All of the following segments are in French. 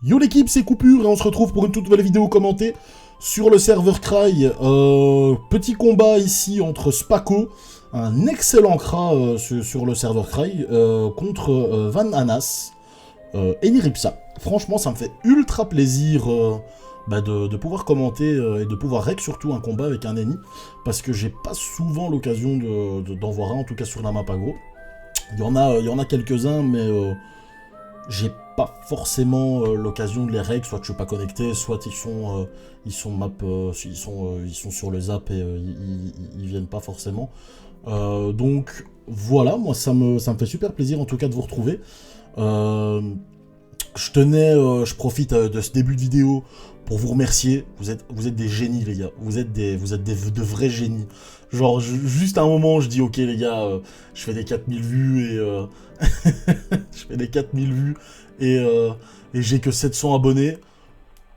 Yo l'équipe, c'est Coupure et on se retrouve pour une toute nouvelle vidéo commentée sur le serveur Cry. Petit combat ici entre Spaco, un excellent Kra sur le serveur Cry, contre Van Anas et Niripsa. Franchement, ça me fait ultra plaisir de pouvoir commenter et de pouvoir rec surtout un combat avec un ennemi, parce que j'ai pas souvent l'occasion d'en voir un, en tout cas sur la map aggro. Il y en a quelques-uns, mais j'ai pas forcément l'occasion de les règles, soit que je suis pas connecté, soit ils sont sur le zap et ils viennent pas forcément. Donc voilà, moi ça me fait super plaisir en tout cas de vous retrouver. Je profite de ce début de vidéo pour vous remercier. Vous êtes des génies les gars, vous êtes de vrais génies. Genre juste à un moment je dis ok les gars, je fais des 4000 vues et je fais des 4000 vues et j'ai que 700 abonnés.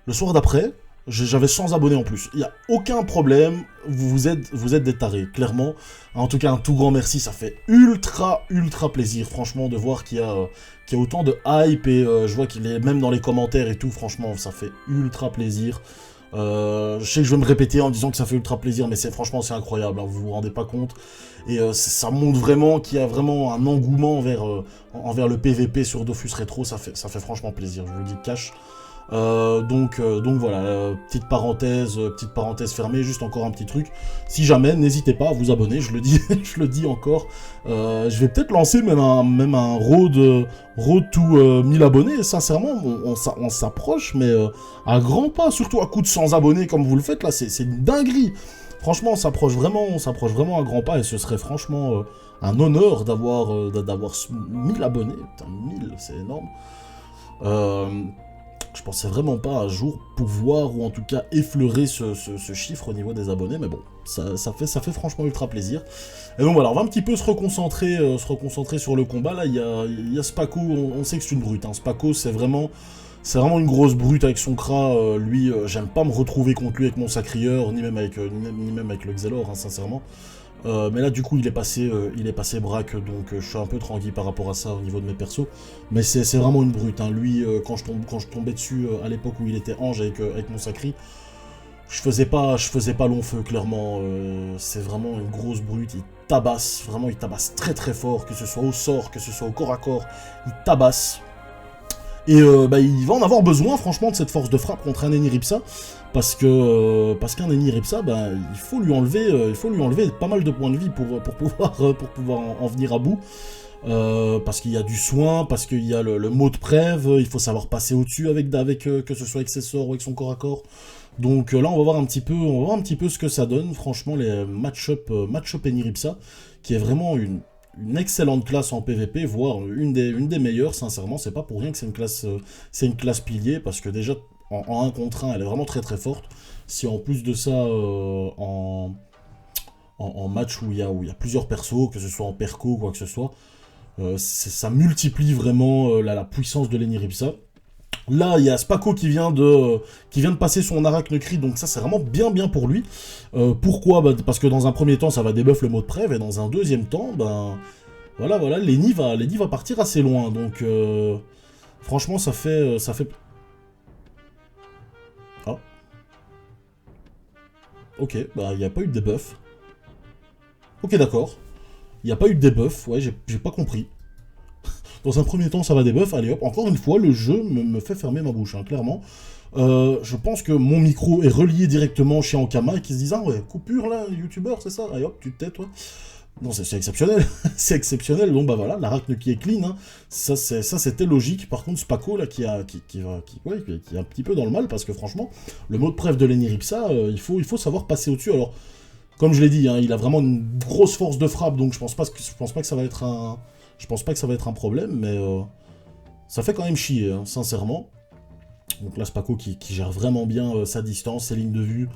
Le soir d'après, j'avais 100 abonnés en plus. Il n'y a aucun problème, vous êtes des tarés, clairement. En tout cas, un tout grand merci, ça fait ultra plaisir, franchement, de voir qu'il y a autant de hype, et je vois qu'il est même dans les commentaires et tout, franchement, ça fait ultra plaisir. Je sais que je vais me répéter en disant que ça fait ultra plaisir, mais franchement, c'est incroyable, hein, vous vous rendez pas compte. Et ça montre vraiment qu'il y a vraiment un engouement envers le PVP sur Dofus Retro, ça fait franchement plaisir, je vous le dis cash. Donc voilà, petite parenthèse fermée, juste encore un petit truc. Si jamais, n'hésitez pas à vous abonner, je le dis, je le dis encore. Je vais peut-être lancer même un road to 1000 abonnés, sincèrement, on s'approche, mais à grands pas, surtout à coup de 100 abonnés comme vous le faites là, c'est une dinguerie. Franchement, on s'approche vraiment à grands pas, et ce serait franchement un honneur d'avoir 1000 abonnés. Putain, 1000, c'est énorme. Je pensais vraiment pas un jour pouvoir, ou en tout cas effleurer ce chiffre au niveau des abonnés, mais bon, ça fait franchement ultra plaisir. Et donc voilà, on va un petit peu se reconcentrer sur le combat. Là, il y a Spaco, on sait que c'est une brute, hein. Spaco, c'est vraiment une grosse brute avec son Kra. Lui, j'aime pas me retrouver contre lui avec mon Sacrieur, ni même avec le Xelor, hein, sincèrement. Mais là du coup il est passé braque, donc je suis un peu tranquille par rapport à ça au niveau de mes persos. Mais c'est vraiment une brute, hein. Lui, quand je tombais dessus à l'époque où il était ange avec mon sacri, je faisais pas long feu, clairement. C'est vraiment une grosse brute, il tabasse très très fort, que ce soit au sort, que ce soit au corps à corps, il tabasse. Et il va en avoir besoin, franchement, de cette force de frappe contre un Eniripsa, parce qu'un Eniripsa, il faut lui enlever pas mal de points de vie pour pouvoir en venir à bout. Parce qu'il y a du soin, parce qu'il y a le mot de prêve, il faut savoir passer au-dessus avec que ce soit avec ses sorts ou avec son corps à corps. Donc là, on va voir un petit peu ce que ça donne, franchement, les match-up Eniripsa, qui est vraiment une excellente classe en PVP, voire une des meilleures, sincèrement. C'est pas pour rien que c'est une classe pilier, parce que déjà en 1 contre 1 elle est vraiment très très forte. Si en plus de ça en match où il y a plusieurs persos, que ce soit en perco ou quoi que ce soit, ça multiplie vraiment la puissance de l'Eniripsa. Là, il y a Spaco qui vient de passer son Arachnecry, donc ça c'est vraiment bien pour lui. Pourquoi ? Parce que dans un premier temps, ça va débuff le mot de prêve, et dans un deuxième temps, voilà, Lenny va partir assez loin. Donc, franchement, ça fait... Ah. Ok, il n'y a pas eu de debuff. Ok, d'accord. Il n'y a pas eu de debuff, ouais, j'ai pas compris. Dans un premier temps, ça va debuff, allez hop, encore une fois, le jeu me fait fermer ma bouche, hein, clairement. Je pense que mon micro est relié directement chez Ankama, et qu'ils se disent, ah ouais, coupure là, youtubeur, c'est ça, allez hop, tu te tais, toi. Non, c'est exceptionnel, c'est exceptionnel, donc voilà, l'Arachne qui est clean, hein. Ça c'était logique. Par contre, Spaco, là, qui est un petit peu dans le mal, parce que franchement, le mot de preuve de l'Eniripsa, il faut savoir passer au-dessus. Alors, comme je l'ai dit, hein, il a vraiment une grosse force de frappe, donc je pense pas que ça va être un problème, mais ça fait quand même chier, hein, sincèrement. Donc là, Spaco qui gère vraiment bien sa distance, ses lignes de vue.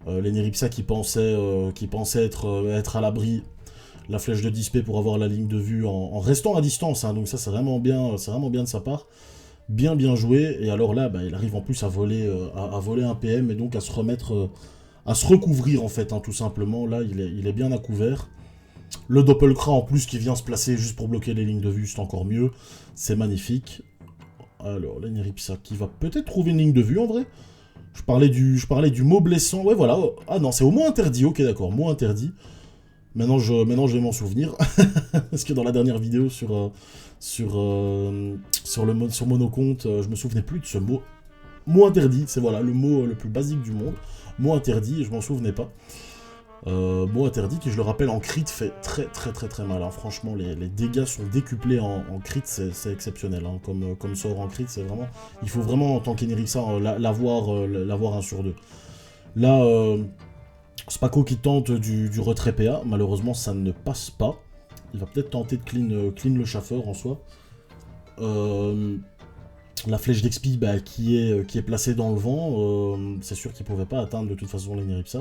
L'Eniripsa qui pensait être à l'abri, la flèche de dispé pour avoir la ligne de vue en restant à distance, hein, donc ça c'est vraiment bien de sa part. Bien joué, et alors là, il arrive en plus à voler un PM, et donc à se remettre... à se recouvrir en fait, hein, tout simplement. Là, il est bien à couvert. Le Doppelkra en plus qui vient se placer juste pour bloquer les lignes de vue, c'est encore mieux. C'est magnifique. Alors, l'Eniripsa qui va peut-être trouver une ligne de vue en vrai. Je parlais du mot blessant. Ouais, voilà. Ah non, c'est au mot interdit. Ok, d'accord. Mot interdit. Maintenant, je vais m'en souvenir. Parce que dans la dernière vidéo sur Monocompte, je me souvenais plus de ce mot. Mot interdit, c'est voilà, le mot le plus basique du monde. Mot interdit, et je m'en souvenais pas. Mot interdit qui, je le rappelle, en crit fait très très très très mal. Hein. Franchement, les dégâts sont décuplés en crit, c'est exceptionnel. Hein. Comme sort en crit, c'est vraiment... Il faut vraiment, en tant qu'Eniripsa, l'avoir 1 sur 2. Là, Spaco qui tente du retrait PA, malheureusement ça ne passe pas. Il va peut-être tenter de clean le chaffeur en soi. La flèche d'expi qui est placée dans le vent, c'est sûr qu'il ne pouvait pas atteindre de toute façon l'Eniripsa.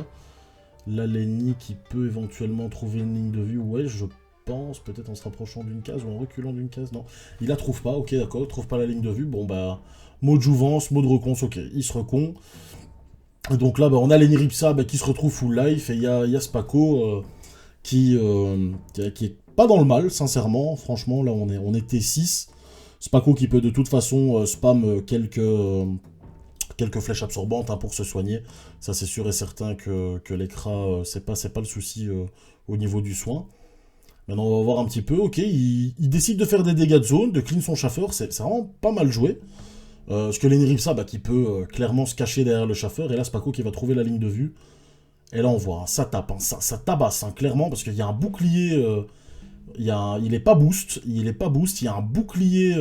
Là, Lenny qui peut éventuellement trouver une ligne de vue, ouais, je pense, peut-être en se rapprochant d'une case ou en reculant d'une case, non. Il la trouve pas, ok, d'accord, il trouve pas la ligne de vue, bon bah, mot de jouvence, mot de reconce, ok, il se recon. Donc là, on a l'Eniripsa qui se retrouve full life, et il y a Spaco qui est pas dans le mal, sincèrement, franchement, là on est T6. Spaco qui peut de toute façon spam quelques flèches absorbantes pour se soigner. Ça c'est sûr et certain que l'écra, c'est pas le souci au niveau du soin. Maintenant on va voir un petit peu, ok, il décide de faire des dégâts de zone, de clean son chaffeur, c'est vraiment pas mal joué. Parce que l'Eniripsa qui peut clairement se cacher derrière le chaffeur, et là Spaco qui va trouver la ligne de vue. Et là on voit, hein, ça tape, hein, ça tabasse clairement, parce qu'il y a un bouclier... il est pas boost, il y a un bouclier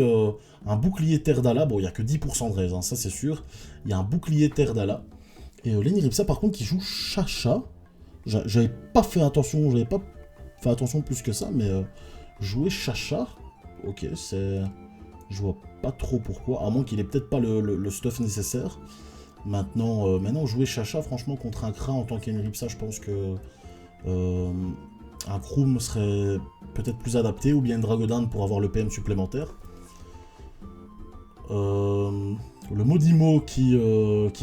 terre d'Ala, bon il y a que 10% de raise, hein, ça c'est sûr, il y a un bouclier terre d'Ala, et l'Eniripsa par contre qui joue Chacha, j'avais pas fait attention plus que ça, mais jouer Chacha, ok, je vois pas trop pourquoi, à moins qu'il ait peut-être pas le stuff nécessaire. Maintenant jouer Chacha, franchement contre un Kra en tant qu'Eniripsa, je pense que... un Kroom serait peut-être plus adapté, ou bien une Dragodan pour avoir le PM supplémentaire. Le Modimo qui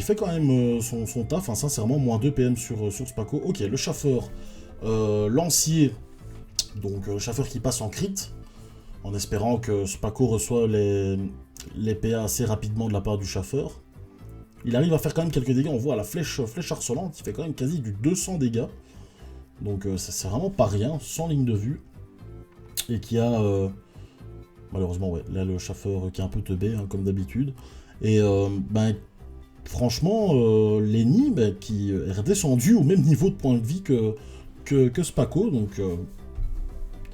fait quand même son taf, hein, sincèrement, moins 2 PM sur Spaco. Ok, le chaffeur, lancier, donc chaffeur qui passe en crit, en espérant que Spaco reçoit les PA assez rapidement de la part du chaffeur. Il arrive à faire quand même quelques dégâts, on voit la flèche harcelante qui fait quand même quasi du 200 dégâts. Donc c'est vraiment pas rien, sans ligne de vue. Et qui a... malheureusement, ouais, là le chaffeur qui est un peu teubé, hein, comme d'habitude. Et franchement, Lenny qui est redescendu au même niveau de point de vie que Spaco. Donc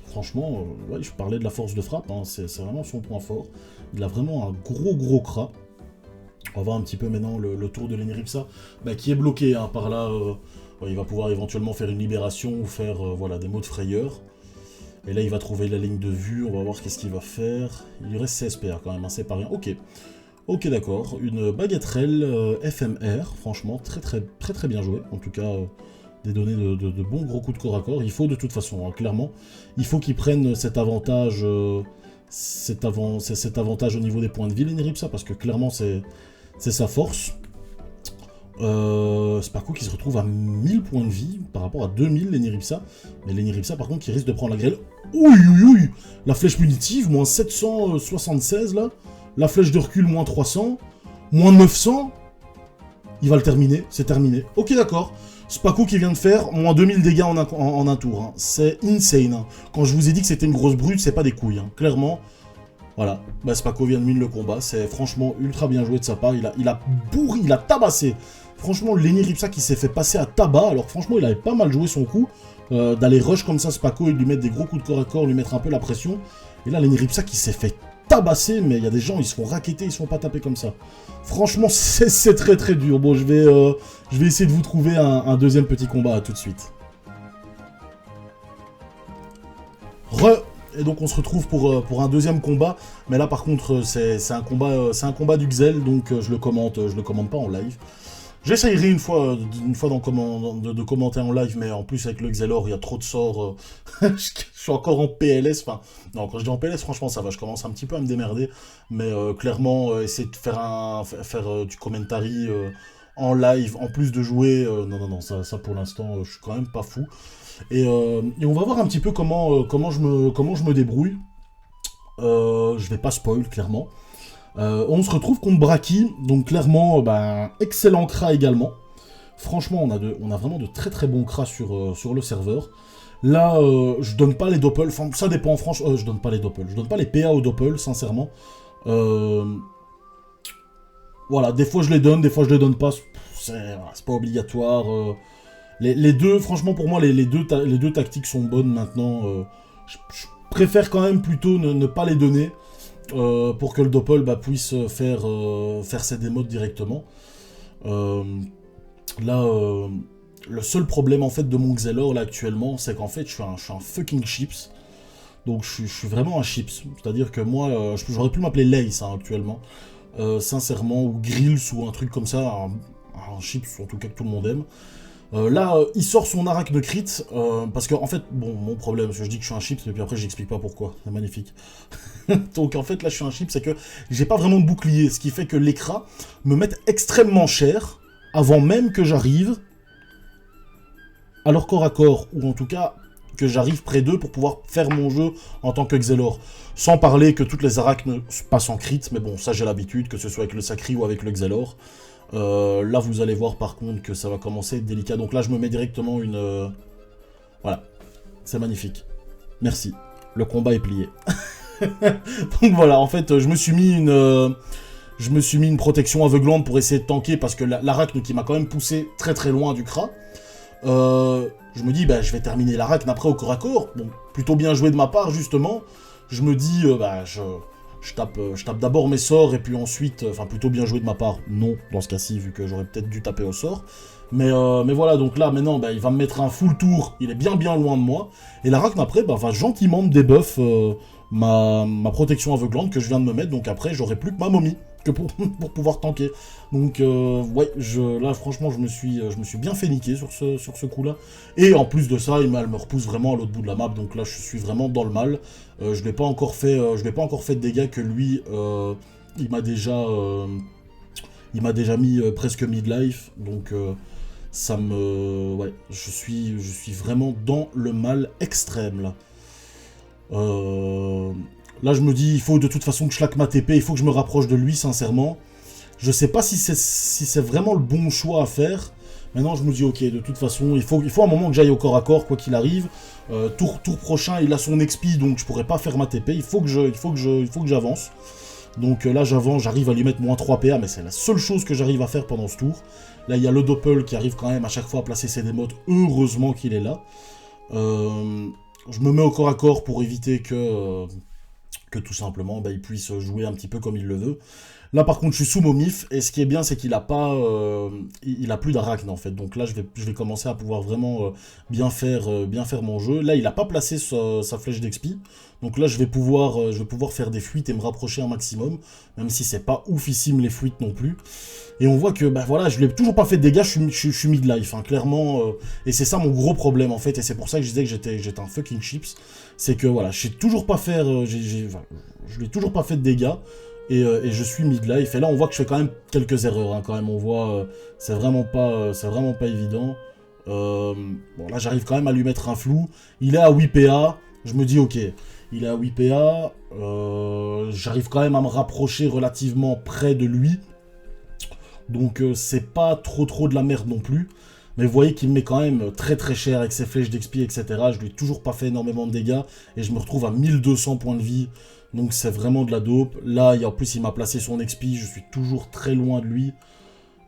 franchement, ouais, je parlais de la force de frappe, hein, c'est vraiment son point fort. Il a vraiment un gros Kra. On va voir un petit peu maintenant le tour de l'Eniripsa, qui est bloqué hein, par là. Il va pouvoir éventuellement faire une libération ou faire voilà, des mots de frayeur. Et là, il va trouver la ligne de vue. On va voir qu'est-ce qu'il va faire. Il lui reste 16 PA quand même, hein, c'est pas rien. Ok, d'accord. Une baguetterelle FMR. Franchement, très bien joué. En tout cas, des données de bons gros coups de corps à corps. Il faut de toute façon, hein, clairement. Il faut qu'il prenne cet avantage... cet avantage au niveau des points de vie, l'Eniripsa, parce que clairement, c'est sa force. Spaco qui se retrouve à 1000 points de vie par rapport à 2000 l'Eniripsa. Mais l'Eniripsa par contre qui risque de prendre la grêle. Ouï. La flèche punitive, moins 776 là. La flèche de recul, moins 300. Moins 900. Il va le terminer, c'est terminé. Ok d'accord. Spaco qui vient de faire moins 2000 dégâts en un tour. Hein. C'est insane. Hein. Quand je vous ai dit que c'était une grosse brute, c'est pas des couilles. Hein. Clairement. Voilà, Spaco vient de mine le combat, c'est franchement ultra bien joué de sa part, il a tabassé. Franchement, l'Eniripsa qui s'est fait passer à tabac, alors franchement il avait pas mal joué son coup, d'aller rush comme ça Spaco et de lui mettre des gros coups de corps à corps, lui mettre un peu la pression. Et là l'Eniripsa qui s'est fait tabasser, mais il y a des gens, ils se font racketter, ils se font pas taper comme ça. Franchement, c'est très dur. Bon, je vais essayer de vous trouver un deuxième petit combat, tout de suite. Et donc on se retrouve pour un deuxième combat, mais là par contre c'est un combat du Xel, donc je le commente pas en live. J'essayerai une fois de commenter en live, mais en plus avec le Xelor il y a trop de sorts, je suis encore en PLS, enfin non quand je dis en PLS franchement ça va, je commence un petit peu à me démerder, mais clairement essayer de faire du commentary en live, en plus de jouer, non, ça pour l'instant je suis quand même pas fou. Et on va voir un petit peu comment je me débrouille. Je vais pas spoil, clairement. On se retrouve contre Braki, donc clairement, excellent Kra également. Franchement, on a vraiment de très très bons Kra sur le serveur. Là, je donne pas les doppels, enfin ça dépend, franchement, je donne pas les doppels, je donne pas les PA aux doppels, sincèrement. Voilà, des fois je les donne, des fois je les donne pas, c'est pas obligatoire. Les deux, franchement pour moi, les deux tactiques sont bonnes maintenant. Je préfère quand même plutôt ne pas les donner. Pour que le doppel puisse faire ses démotes directement. Là, le seul problème en fait de mon Xelor là actuellement, c'est qu'en fait je suis un fucking chips. Donc je suis vraiment un chips. C'est-à-dire que moi, j'aurais pu m'appeler Lace actuellement. Sincèrement, ou Grills ou un truc comme ça, un chips en tout cas que tout le monde aime. Là, il sort son arachne crit, parce que, en fait, bon, mon problème, parce que je dis que je suis un chips, et puis après, j'explique pas pourquoi. C'est magnifique. Donc, en fait, là, je suis un chips, c'est que j'ai pas vraiment de bouclier, ce qui fait que l'écran me met extrêmement cher, avant même que j'arrive à leur corps à corps, ou en tout cas, que j'arrive près d'eux pour pouvoir faire mon jeu en tant que Xelor. Sans parler que toutes les arachnes passent en crit, mais bon, ça, j'ai l'habitude, que ce soit avec le Sacri ou avec le Xelor. Là, vous allez voir par contre que ça va commencer à être délicat. Donc là, je me mets directement une... Voilà. C'est magnifique. Merci. Le combat est plié. Donc voilà, en fait, je me suis mis une protection aveuglante pour essayer de tanker parce que l'arachne qui m'a quand même poussé très très loin du Kra. Je me dis, je vais terminer l'arachne après au corps à corps. Bon, plutôt bien joué de ma part, justement. Je me dis, je tape d'abord mes sorts et puis ensuite, enfin plutôt bien joué de ma part, non, dans ce cas-ci, vu que j'aurais peut-être dû taper au sort. Mais voilà, donc là, maintenant, il va me mettre un full tour, il est bien loin de moi. Et l'arachne, après, va gentiment me debuff ma protection aveuglante que je viens de me mettre, donc après, j'aurai plus que ma momie que pour pouvoir tanker. Donc, ouais, là, franchement, je me suis bien fait niquer sur ce coup-là. Et en plus de ça, elle me repousse vraiment à l'autre bout de la map, donc là, je suis vraiment dans le mal. Je lui ai pas encore fait de dégâts que lui, il m'a déjà mis presque midlife, donc ça me... Ouais, je suis vraiment dans le mal extrême, là. Là, je me dis, il faut de toute façon que je claque ma TP, il faut que je me rapproche de lui, sincèrement. Je sais pas si c'est vraiment le bon choix à faire. Maintenant, je me dis, ok, de toute façon, il faut un moment que j'aille au corps à corps, quoi qu'il arrive. Tour prochain, il a son XP, donc je pourrais pas faire ma TP. Il faut que j'avance. Donc là, j'avance, j'arrive à lui mettre moins 3 PA, mais c'est la seule chose que j'arrive à faire pendant ce tour. Là, il y a le Doppel qui arrive quand même à chaque fois à placer ses démotes. Heureusement qu'il est là. Je me mets au corps à corps pour éviter que tout simplement, il puisse jouer un petit peu comme il le veut. Là, par contre, je suis sous Momif, et ce qui est bien, c'est qu'il a pas, il a plus d'arachne, en fait. Donc là, je vais commencer à pouvoir vraiment bien faire mon jeu. Là, il a pas placé sa flèche d'expi. Donc là, je vais pouvoir faire des fuites et me rapprocher un maximum, même si c'est pas oufissime les fuites non plus. Et on voit que, voilà, je lui ai toujours pas fait de dégâts, je suis midlife, hein, clairement. Et c'est ça mon gros problème, en fait, et c'est pour ça que je disais que j'étais un fucking chips. C'est que, voilà, je sais toujours pas faire, je lui ai toujours pas fait de dégâts. Et je suis midlife. Et là, on voit que je fais quand même quelques erreurs. Hein, quand même, on voit, c'est vraiment pas évident. Bon, là, j'arrive quand même à lui mettre un flou. Il est à 8 PA. Je me dis, ok, il est à 8 PA. J'arrive quand même à me rapprocher relativement près de lui. Donc, c'est pas trop de la merde non plus. Mais vous voyez qu'il me met quand même très très cher avec ses flèches d'XP, etc. Je lui ai toujours pas fait énormément de dégâts. Et je me retrouve à 1200 points de vie. Donc c'est vraiment de la dope. Là, en plus, il m'a placé son XP. Je suis toujours très loin de lui.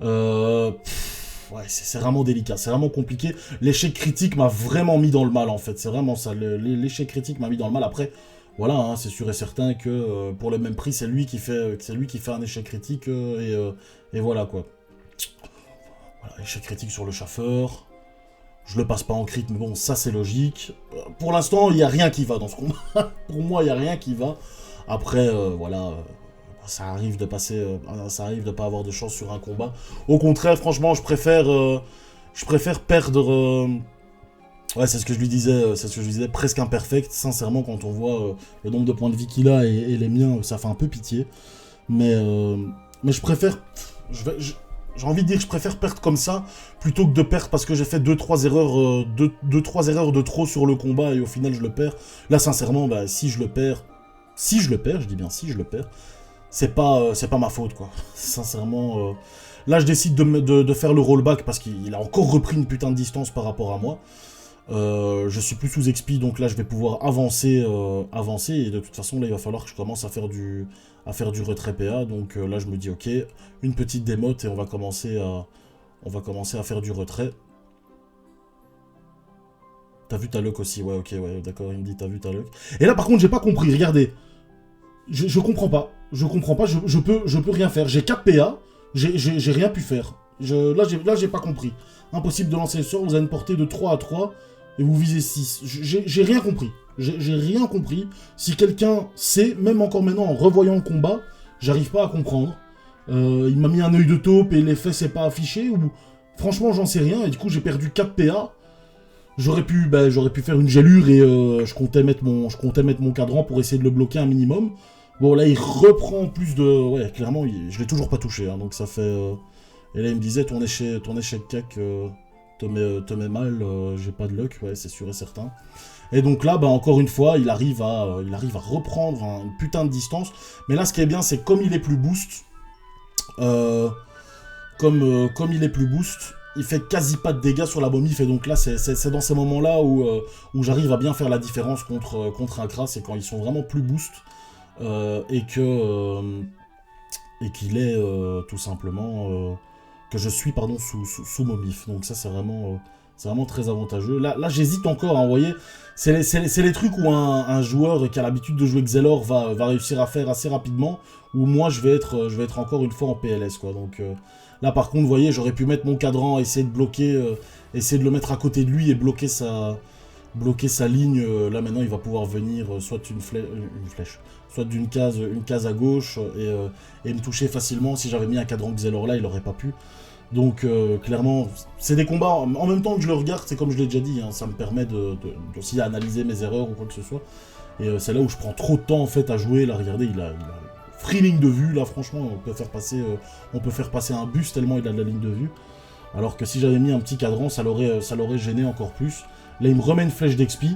Ouais, c'est vraiment délicat. C'est vraiment compliqué. L'échec critique m'a vraiment mis dans le mal, en fait. C'est vraiment ça. L'échec critique m'a mis dans le mal. Après, voilà, hein, c'est sûr et certain que pour le même prix, c'est lui qui fait un échec critique. Et voilà, quoi. Voilà, échec critique sur le chauffeur. Je le passe pas en crit, mais bon, ça c'est logique. Pour l'instant, il n'y a rien qui va dans ce combat. Pour moi, il n'y a rien qui va. Après, voilà, ça arrive de pas avoir de chance sur un combat. Au contraire, franchement, je préfère perdre... Ouais, c'est ce que je lui disais, presque imperfect. Sincèrement, quand on voit le nombre de points de vie qu'il a et les miens, ça fait un peu pitié. Mais je préfère... J'ai envie de dire que je préfère perdre comme ça, plutôt que de perdre parce que j'ai fait 2-3 erreurs, erreurs de trop sur le combat et au final je le perds. Là, sincèrement, si je le perds, je dis bien si je le perds, c'est pas ma faute, quoi. Sincèrement, là, je décide de faire le rollback parce qu'il a encore repris une putain de distance par rapport à moi. Je suis plus sous expi, donc là, je vais pouvoir avancer, avancer. Et de toute façon, là, il va falloir que je commence à faire du retrait PA. Donc là, je me dis, ok, une petite démote et on va commencer à faire du retrait. T'as vu ta luck aussi, ouais, ok, ouais, d'accord, il me dit t'as vu ta luck. Et là, par contre, j'ai pas compris, regardez. Je comprends pas. Je comprends pas, je peux rien faire. J'ai 4 PA, j'ai rien pu faire. Là, j'ai pas compris. Impossible de lancer le sort, vous avez une portée de 3 à 3 et vous visez 6. J'ai rien compris. J'ai rien compris. Si quelqu'un sait, même encore maintenant en revoyant le combat, j'arrive pas à comprendre. Il m'a mis un œil de taupe et l'effet s'est pas affiché ou... Franchement, j'en sais rien et du coup, j'ai perdu 4 PA. J'aurais pu faire une gélure et je comptais mettre mon cadran pour essayer de le bloquer un minimum. Bon, là, il reprend plus de... Ouais, clairement, je l'ai toujours pas touché, hein, donc ça fait... Et là, il me disait, ton échec cac te met mal, j'ai pas de luck, ouais, c'est sûr et certain. Et donc là, bah, encore une fois, il arrive à reprendre une putain de distance. Mais là, ce qui est bien, c'est comme il est plus boost, comme il est plus boost, il fait quasi pas de dégâts sur la momie. Et donc là, c'est dans ces moments-là où j'arrive à bien faire la différence contre un Kras, c'est quand ils sont vraiment plus boost. Et qu'il est tout simplement que je suis pardon sous momif, donc ça c'est vraiment très avantageux. Là j'hésite encore, hein, vous voyez, c'est les trucs où un joueur qui a l'habitude de jouer Xelor va réussir à faire assez rapidement, où moi je vais être encore une fois en PLS, quoi. Donc là par contre, vous voyez, j'aurais pu mettre mon cadran, essayer de bloquer, essayer de le mettre à côté de lui et bloquer sa ligne. Là maintenant il va pouvoir venir soit une flèche, soit d'une case à gauche et me toucher facilement. Si j'avais mis un cadran Xelor là, il aurait pas pu. Donc clairement, c'est des combats, en même temps que je le regarde, c'est comme je l'ai déjà dit, hein, ça me permet aussi d'analyser mes erreurs ou quoi que ce soit. Et c'est là où je prends trop de temps en fait à jouer. Là regardez, il a free ligne de vue, là franchement on peut faire passer un bus tellement il a de la ligne de vue. Alors que si j'avais mis un petit cadran, ça l'aurait gêné encore plus. Là il me remet une flèche d'expi.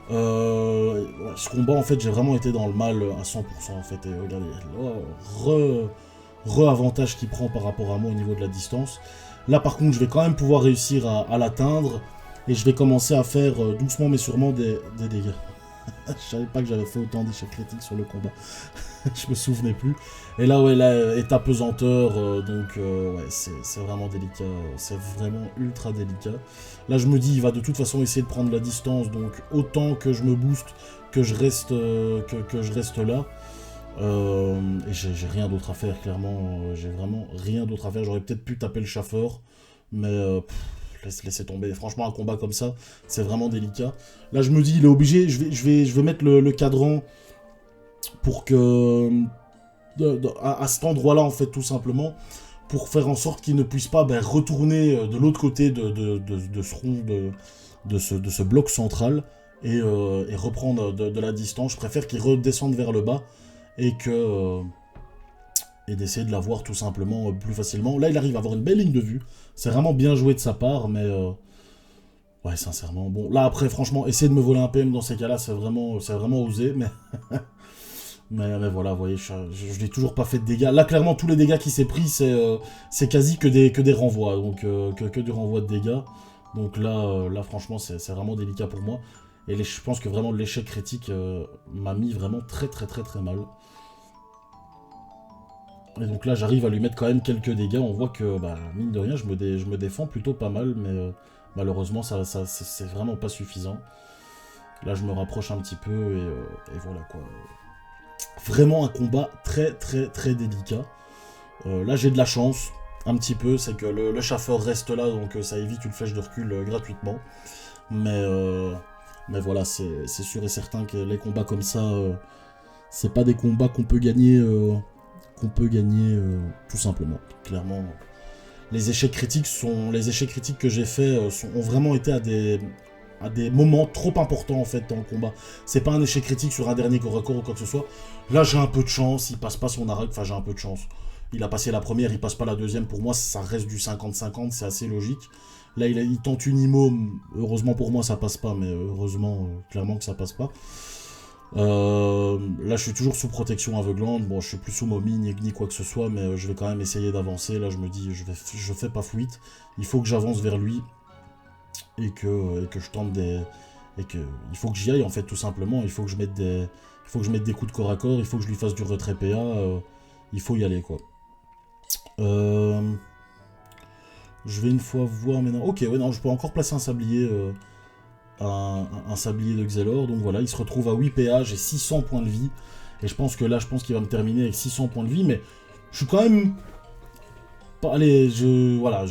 Ce combat en fait j'ai vraiment été dans le mal à 100% en fait. Et regardez, re-avantage qu'il prend par rapport à moi au niveau de la distance. Là par contre je vais quand même pouvoir réussir à l'atteindre. Et je vais commencer à faire doucement mais sûrement des dégâts. Je savais pas que j'avais fait autant d'échecs critiques sur le combat. Je me souvenais plus. Et là ouais, là état pesanteur, donc ouais c'est vraiment délicat. C'est vraiment ultra délicat. Là je me dis il va de toute façon essayer de prendre la distance. Donc autant que je me booste, que je reste là. Et j'ai rien d'autre à faire, clairement, j'ai vraiment rien d'autre à faire. J'aurais peut-être pu taper le chauffeur, mais laissez tomber. Franchement, un combat comme ça, c'est vraiment délicat. Là, je me dis, il est obligé, je vais mettre le cadran pour que... à cet endroit-là, en fait, tout simplement, pour faire en sorte qu'il ne puisse pas retourner de l'autre côté de ce rond, de ce bloc central, et reprendre de la distance. Je préfère qu'il redescende vers le bas, et d'essayer de la voir tout simplement plus facilement. Là, il arrive à avoir une belle ligne de vue. C'est vraiment bien joué de sa part, mais... ouais, sincèrement. Bon, là, après, franchement, essayer de me voler un PM dans ces cas-là, c'est vraiment osé, mais... mais voilà, vous voyez, je n'ai toujours pas fait de dégâts. Là, clairement, tous les dégâts qu'il s'est pris, c'est quasi que des renvois, donc que du renvoi de dégâts. Donc là franchement, c'est vraiment délicat pour moi. Et je pense que vraiment l'échec critique m'a mis vraiment très mal. Et donc là, j'arrive à lui mettre quand même quelques dégâts. On voit que, mine de rien, je me défends plutôt pas mal, mais malheureusement, ça c'est vraiment pas suffisant. Là, je me rapproche un petit peu, et voilà, quoi. Vraiment un combat très délicat. Là, j'ai de la chance, un petit peu, c'est que le chauffeur reste là, donc ça évite une flèche de recul gratuitement. Mais voilà, c'est sûr et certain que les combats comme ça, c'est pas des combats qu'on peut gagner... tout simplement. Clairement, les échecs critiques que j'ai faits ont vraiment été à des moments trop importants en fait dans le combat. C'est pas un échec critique sur un dernier corps à corps ou quoi que ce soit. Là j'ai un peu de chance, il passe pas son arc, enfin j'ai un peu de chance. Il a passé la première, il passe pas la deuxième, pour moi ça reste du 50-50, c'est assez logique. Là il tente une IMO, heureusement pour moi ça passe pas, mais heureusement clairement que ça passe pas. Là, je suis toujours sous protection aveuglante. Bon, je suis plus sous momie ni quoi que ce soit, mais je vais quand même essayer d'avancer. Là, je me dis, je fais pas fuite. Il faut que j'avance vers lui et que je tente des... Et que il faut que j'y aille, en fait, tout simplement. Il faut que je mette des coups de corps à corps. Il faut que je lui fasse du retrait PA. Il faut y aller, quoi. Je vais une fois voir maintenant. Ok, ouais, non, je peux encore placer un sablier... un sablier de Xelor, donc voilà, il se retrouve à 8 PA, j'ai 600 points de vie, et je pense qu'il va me terminer avec 600 points de vie, mais je suis quand même... Allez, voilà,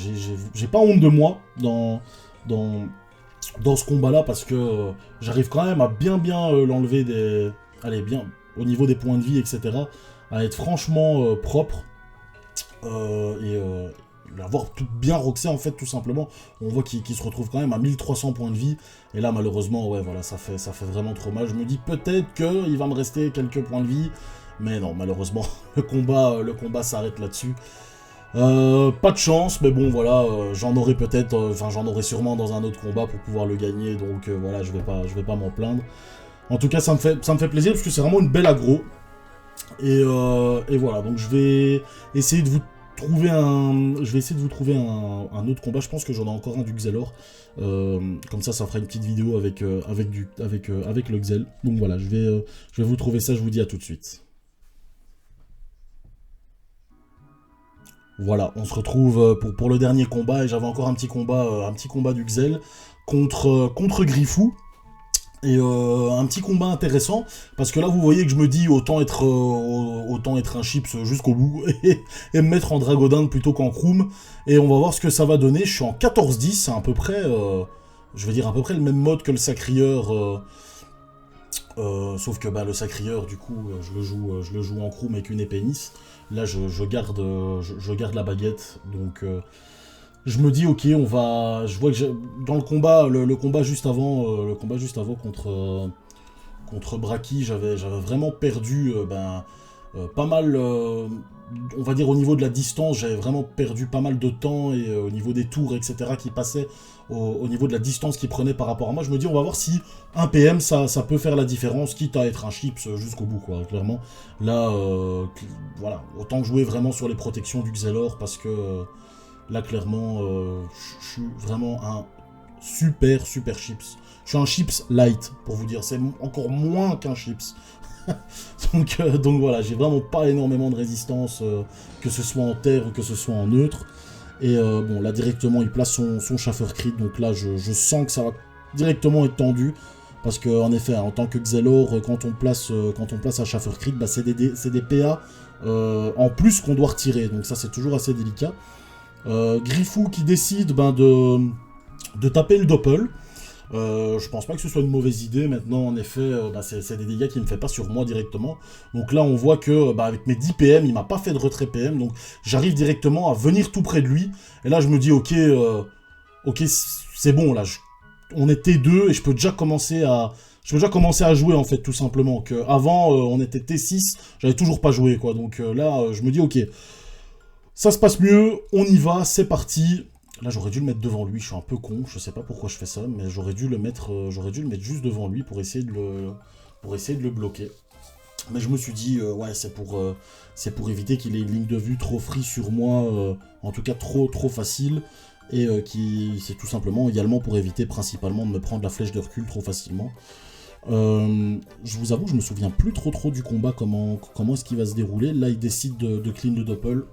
j'ai pas honte de moi dans ce combat-là, parce que j'arrive quand même à bien l'enlever des... Allez, bien, au niveau des points de vie, etc., à être franchement propre, l'avoir tout bien roxé, en fait, tout simplement. On voit qu'il se retrouve quand même à 1300 points de vie, et là, malheureusement, ouais, voilà, ça fait vraiment trop mal. Je me dis peut-être qu'il va me rester quelques points de vie, mais non, malheureusement, le combat s'arrête là-dessus. Pas de chance, mais bon, voilà, j'en aurai peut-être, enfin, j'en aurai sûrement dans un autre combat pour pouvoir le gagner, donc voilà, je vais pas m'en plaindre. En tout cas, ça me fait plaisir, parce que c'est vraiment une belle aggro. Et voilà, donc je vais essayer de vous trouver un autre combat. Je pense que j'en ai encore un du Xelor. Comme ça fera une petite vidéo avec le Xel. Donc voilà, je vais vous trouver ça, je vous dis à tout de suite. Voilà, on se retrouve pour le dernier combat, et j'avais encore un petit combat du Xel contre Griffou. Et un petit combat intéressant, parce que là vous voyez que je me dis autant être un chips jusqu'au bout, et me mettre en Dragodin plutôt qu'en Kroom, et on va voir ce que ça va donner. Je suis en 14-10, c'est à peu près, je veux dire à peu près le même mode que le Sacrieur, sauf que bah, le Sacrieur du coup je le joue en Kroom avec une épée Nice. Là je garde la baguette, donc... je me dis ok, on va. Je vois que dans le combat, le combat juste avant, contre Braki, j'avais vraiment perdu pas mal. On va dire au niveau de la distance, j'avais vraiment perdu pas mal de temps, et au niveau des tours, etc. qui passaient, au niveau de la distance qu'ils prenaient par rapport à moi, je me dis on va voir si un PM ça peut faire la différence, quitte à être un chips jusqu'au bout, quoi. Clairement, là, voilà, autant jouer vraiment sur les protections du Xelor, parce que. Là, clairement, je suis vraiment un super chips. Je suis un chips light, pour vous dire. C'est encore moins qu'un chips. donc voilà, j'ai vraiment pas énormément de résistance, que ce soit en terre ou que ce soit en neutre. Et bon, là, directement, il place son Schaffer Crit. Donc là, je sens que ça va directement être tendu. Parce qu'en effet, en tant que Xelor, quand on place un Schaffer Crit, bah, c'est des PA en plus qu'on doit retirer. Donc ça, c'est toujours assez délicat. Griffou qui décide de taper le doppel. Je pense pas que ce soit une mauvaise idée. Maintenant, en effet, c'est des dégâts qu'il me fait pas sur moi directement. Donc là, on voit que avec mes 10 PM, il m'a pas fait de retrait PM. Donc j'arrive directement à venir tout près de lui. Et là, je me dis, ok, c'est bon. Là, on est T2 et je peux déjà commencer à jouer, en fait, tout simplement. Que avant, on était T6, j'avais toujours pas joué, quoi. Donc là, je me dis, ok. Ça se passe mieux, on y va, c'est parti. Là, j'aurais dû le mettre devant lui, je suis un peu con, je sais pas pourquoi je fais ça, mais j'aurais dû le mettre juste devant lui pour essayer de le bloquer. Mais je me suis dit, ouais, c'est pour éviter qu'il ait une ligne de vue trop free sur moi, en tout cas trop facile, et c'est tout simplement également pour éviter principalement de me prendre la flèche de recul trop facilement. Je vous avoue, je me souviens plus trop du combat, comment est-ce qu'il va se dérouler. Là, il décide de clean le doppel.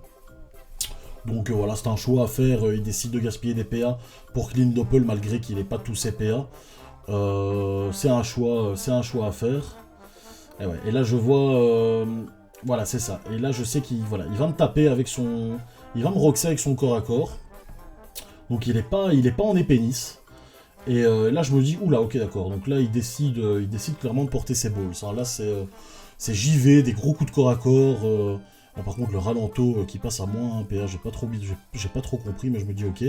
Donc voilà, c'est un choix à faire, il décide de gaspiller des PA pour clean doppel malgré qu'il n'ait pas tous ses PA. C'est un choix à faire. Et, ouais, et là je vois... voilà, c'est ça. Et là je sais qu'il va me taper avec son... Il va me roxer avec son corps à corps. Donc il est pas en épée Nice. Et là je me dis, oula, ok d'accord. Donc là il décide clairement de porter ses balls. Hein. Là c'est JV, des gros coups de corps à corps. Là, par contre, le ralento qui passe à moins 1 PA, j'ai pas trop compris, mais je me dis ok.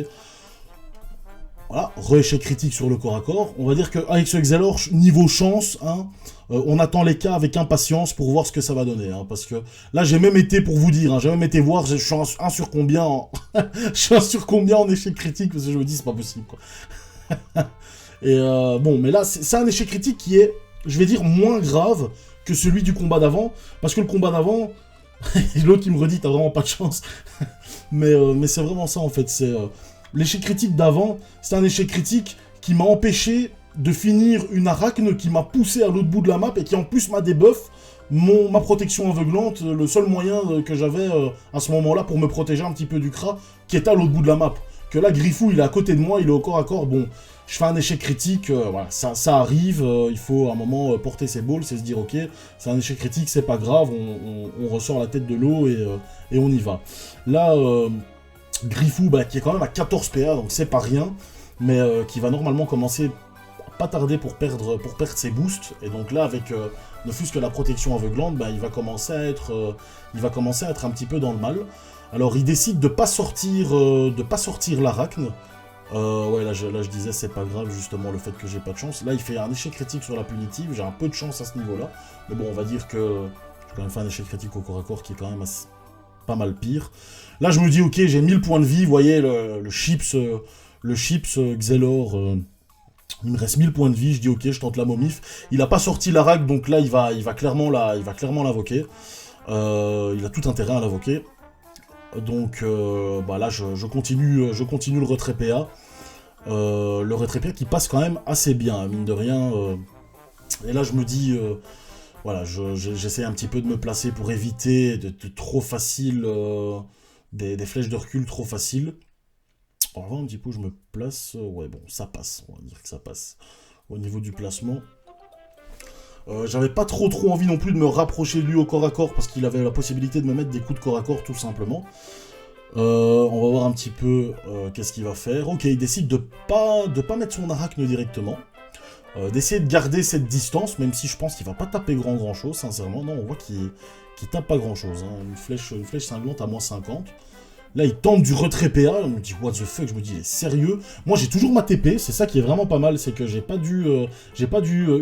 Voilà, re-échec critique sur le corps à corps. On va dire qu'avec ce Xelor, niveau chance, hein, on attend les cas avec impatience pour voir ce que ça va donner. Hein, parce que là, j'ai même été, pour vous dire, hein, j'ai même été voir, je suis un sur combien en... je suis un sur combien en échec critique, parce que je me dis, c'est pas possible, quoi. Et bon, mais là, c'est un échec critique qui est je vais dire, moins grave que celui du combat d'avant, parce que le combat d'avant, l'autre qui me redit, t'as vraiment pas de chance, mais c'est vraiment ça en fait, c'est l'échec critique d'avant, c'est un échec critique qui m'a empêché de finir une arachne qui m'a poussé à l'autre bout de la map et qui en plus m'a débuff ma protection aveuglante, le seul moyen que j'avais à ce moment-là pour me protéger un petit peu du Kra, qui était à l'autre bout de la map. Que là, Griffou, il est à côté de moi, il est au corps à corps, bon, je fais un échec critique, voilà, ça arrive, il faut à un moment porter ses balls, c'est se dire, ok, c'est un échec critique, c'est pas grave, on ressort la tête de l'eau et on y va. Là, Griffou, bah, qui est quand même à 14 PA, donc c'est pas rien, mais qui va normalement commencer pas tarder pour perdre ses boosts, et donc là, avec ne fût-ce que la protection aveuglante, bah, il va commencer à être un petit peu dans le mal. Alors il décide de pas sortir l'arachne. Ouais, là je disais c'est pas grave justement le fait que j'ai pas de chance. Là il fait un échec critique sur la punitive, j'ai un peu de chance à ce niveau-là. Mais bon, on va dire que j'ai quand même fait un échec critique au corps à corps qui est quand même pas mal pire. Là je me dis ok, j'ai 1000 points de vie, vous voyez le chips Xelor, il me reste 1000 points de vie, je dis ok, je tente la momif. Il a pas sorti l'arachne, donc là il va clairement l'invoquer. Il a tout intérêt à l'invoquer. Donc bah là je continue le retrait PA. Le retrait PA qui passe quand même assez bien, mine de rien. Et là je me dis, voilà, j'essaie un petit peu de me placer pour éviter de trop facile, des flèches de recul trop faciles. On va voir un petit peu où je me place. Ouais bon, ça passe, on va dire que ça passe. Au niveau du placement. J'avais pas trop envie non plus de me rapprocher de lui au corps à corps parce qu'il avait la possibilité de me mettre des coups de corps à corps tout simplement. On va voir un petit peu qu'est-ce qu'il va faire. Ok, il décide de pas mettre son arachne directement. D'essayer de garder cette distance, même si je pense qu'il va pas taper grand chose, sincèrement. Non, on voit qu'il tape pas grand chose. Hein. Une flèche cinglante à moins 50. Là, il tente du retrait PA, on me dit what the fuck, je me dis, il est sérieux. Moi, j'ai toujours ma TP, c'est ça qui est vraiment pas mal, c'est que j'ai pas dû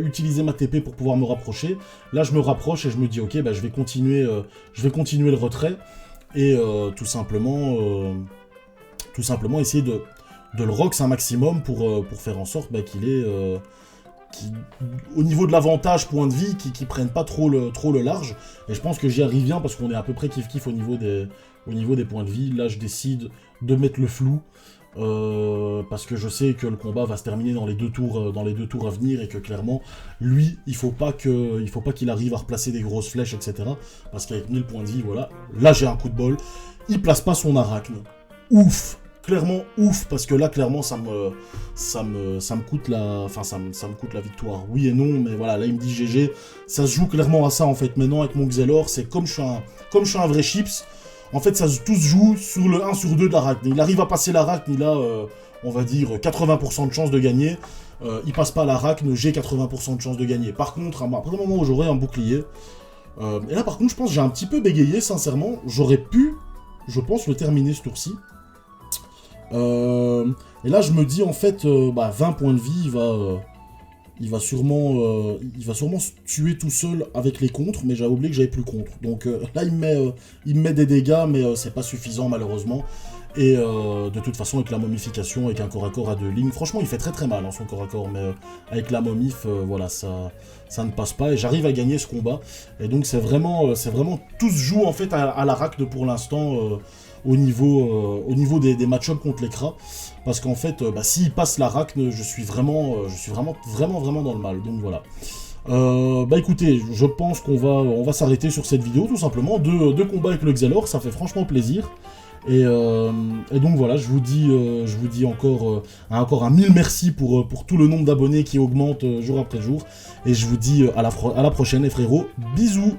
utiliser ma TP pour pouvoir me rapprocher. Là, je me rapproche et je me dis, ok, bah, je vais continuer le retrait et tout simplement essayer de le rox un maximum pour faire en sorte bah, qu'il ait, au niveau de l'avantage point de vie, qui prennent pas trop le large. Et je pense que j'y arrive bien parce qu'on est à peu près kiff-kiff au niveau des points de vie. Là, je décide de mettre le flou. Parce que je sais que le combat va se terminer dans les deux tours à venir et que clairement, lui, il faut pas qu'il arrive à replacer des grosses flèches, etc. Parce qu'avec 1000 points de vie, voilà. Là, j'ai un coup de bol. Il place pas son arachne. Ouf! Clairement ouf, parce que là, clairement, ça me coûte la victoire. Oui et non, mais voilà, là, il me dit GG. Ça se joue clairement à ça, en fait. Maintenant, avec mon Xelor, c'est comme je suis un vrai chips. En fait, tout se joue sur le 1 sur 2 de l'arachne. Il arrive à passer l'arachne, il a, on va dire, 80% de chance de gagner. Il passe pas l'arachne, j'ai 80% de chance de gagner. Par contre, à partir du moment où j'aurai un bouclier, et là, par contre, je pense que j'ai un petit peu bégayé, sincèrement. J'aurais pu, je pense, le terminer ce tour-ci. Et là, je me dis, en fait, 20 points de vie, il va sûrement se tuer tout seul avec les contres, mais j'avais oublié que j'avais plus contre. Donc là, il me met des dégâts, mais c'est pas suffisant, malheureusement. Et de toute façon, avec la momification, avec un corps à corps à 2 lignes, franchement, il fait très mal, hein, son corps à corps, mais avec la momif, voilà, ça ne passe pas, et j'arrive à gagner ce combat. Et donc, c'est vraiment, tout se joue, en fait, à l'arachne pour l'instant, au niveau des match-ups contre les Kra, parce qu'en fait, s'il passe l'arachne, je suis vraiment dans le mal, donc voilà. Écoutez, je pense on va s'arrêter sur cette vidéo, tout simplement. Deux combats avec le Xelor, ça fait franchement plaisir. Et donc voilà, je vous dis encore un mille merci pour tout le nombre d'abonnés qui augmente jour après jour. Et je vous dis à la prochaine les frérots, bisous.